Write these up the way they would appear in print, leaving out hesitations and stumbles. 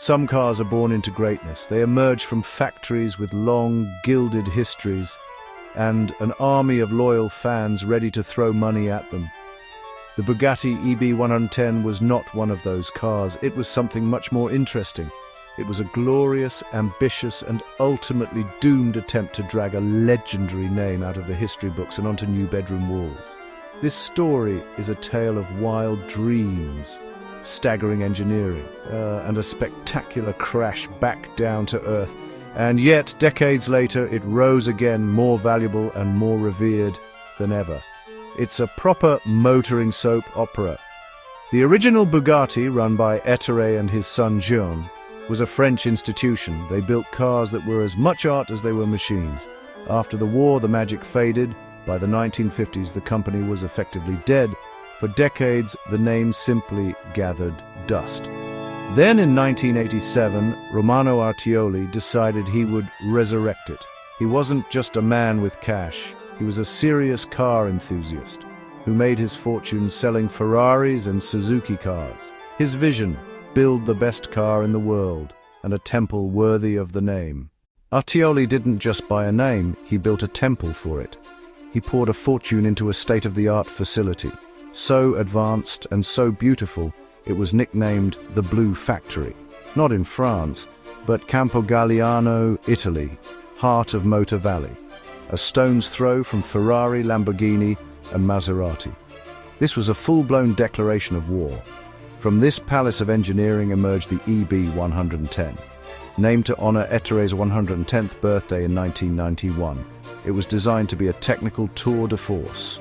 Some cars are born into greatness. They emerge from factories with long, gilded histories and an army of loyal fans ready to throw money at them. The Bugatti EB110 was not one of those cars. It was something much more interesting. It was a glorious, ambitious, and ultimately doomed attempt to drag a legendary name out of the history books and onto new bedroom walls. This story is a tale of wild dreams, staggering engineering, and a spectacular crash back down to earth. And yet, decades later, it rose again, more valuable and more revered than ever. It's a proper motoring soap opera. The original Bugatti, run by Ettore and his son Jean, was a French institution. They built cars that were as much art as they were machines. After the war, the magic faded. By the 1950s, the company was effectively dead. For decades, the name simply gathered dust. Then in 1987, Romano Artioli decided he would resurrect it. He wasn't just a man with cash. He was a serious car enthusiast who made his fortune selling Ferraris and Suzuki cars. His vision: build the best car in the world and a temple worthy of the name. Artioli didn't just buy a name, he built a temple for it. He poured a fortune into a state-of-the-art facility, so advanced and so beautiful it was nicknamed the Blue Factory. Not in France, but Campo Galliano, Italy, heart of Motor Valley, a stone's throw from Ferrari, Lamborghini and Maserati. This was a full-blown declaration of war. From this palace of engineering emerged the EB110, named to honor Ettore's 110th birthday in 1991. It was designed to be a technical tour de force.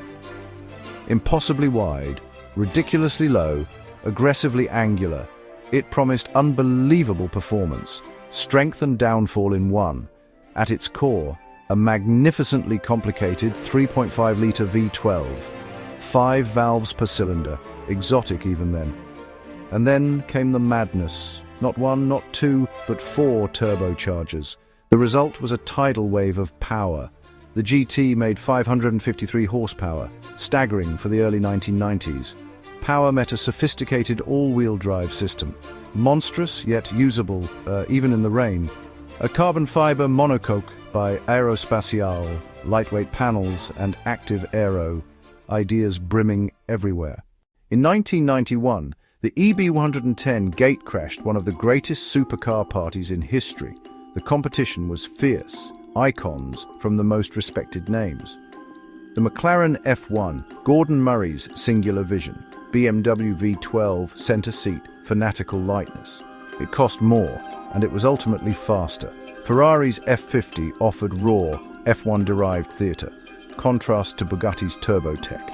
Impossibly wide, ridiculously low, aggressively angular, it promised unbelievable performance, strength and downfall in one. At its core, a magnificently complicated 3.5-litre V12, 5 valves per cylinder, exotic even then. And then came the madness. Not one, not two, but 4 turbochargers. The result was a tidal wave of power. The GT made 553 horsepower, staggering for the early 1990s. Power met a sophisticated all-wheel drive system, monstrous yet usable, even in the rain. A carbon fiber monocoque by Aerospatiale, lightweight panels and active aero, ideas brimming everywhere. In 1991, the EB110 gate-crashed one of the greatest supercar parties in history. The competition was fierce, icons from the most respected names. The McLaren F1, Gordon Murray's singular vision, BMW V12 center seat, fanatical lightness. It cost more, and it was ultimately faster. Ferrari's F50 offered raw, F1-derived theatre, contrast to Bugatti's turbo tech.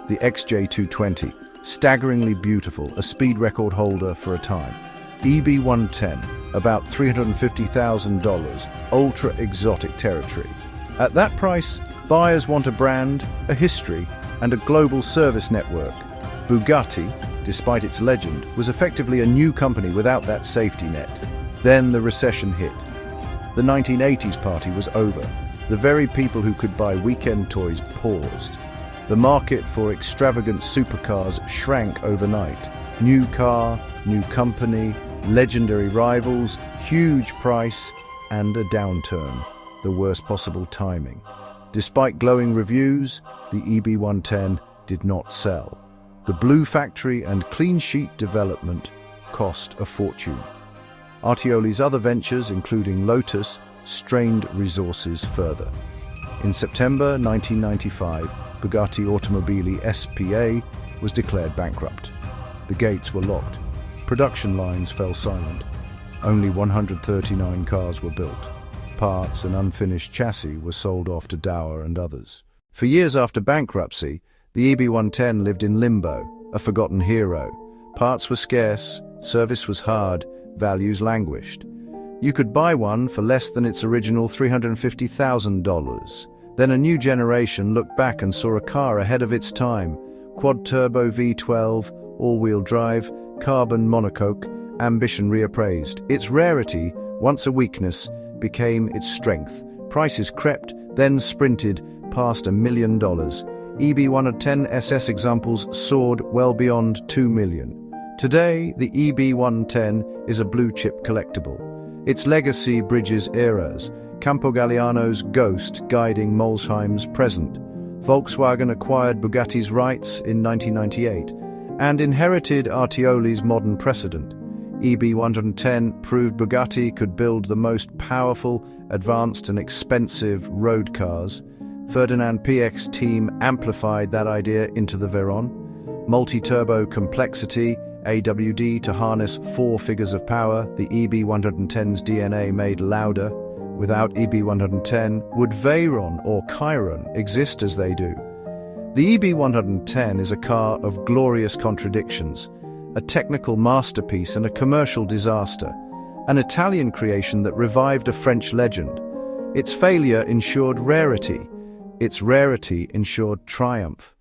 The XJ220, staggeringly beautiful, a speed record holder for a time. EB110, about $350,000, ultra-exotic territory. At that price, buyers want a brand, a history, and a global service network. Bugatti, despite its legend, was effectively a new company without that safety net. Then the recession hit. The 1980s party was over. The very people who could buy weekend toys paused. The market for extravagant supercars shrank overnight. New car, new company, legendary rivals, huge price, and a downturn. The worst possible timing. Despite glowing reviews, the EB110 did not sell. The Blue Factory and clean sheet development cost a fortune. Artioli's other ventures, including Lotus, strained resources further. In September 1995, Bugatti Automobili SPA was declared bankrupt. The gates were locked. Production lines fell silent. Only 139 cars were built. Parts and unfinished chassis were sold off to Dower and others. For years after bankruptcy, the EB110 lived in limbo, a forgotten hero. Parts were scarce, service was hard, values languished. You could buy one for less than its original $350,000. Then a new generation looked back and saw a car ahead of its time. Quad-turbo V12, all-wheel drive, carbon monocoque, ambition reappraised. Its rarity, once a weakness, became its strength. Prices crept, then sprinted past $1 million. EB110 SS examples soared well beyond $2 million. Today, the EB110 is a blue-chip collectible. Its legacy bridges eras, Campo Galliano's ghost guiding Molsheim's present. Volkswagen acquired Bugatti's rights in 1998 and inherited Artioli's modern precedent. EB110 proved Bugatti could build the most powerful, advanced and expensive road cars. Ferdinand Piech's team amplified that idea into the Veyron. Multi-turbo complexity, AWD to harness 4 figures of power, the EB110's DNA made louder. Without EB110, would Veyron or Chiron exist as they do? The EB110 is a car of glorious contradictions, a technical masterpiece and a commercial disaster, an Italian creation that revived a French legend. Its failure ensured rarity, its rarity ensured triumph.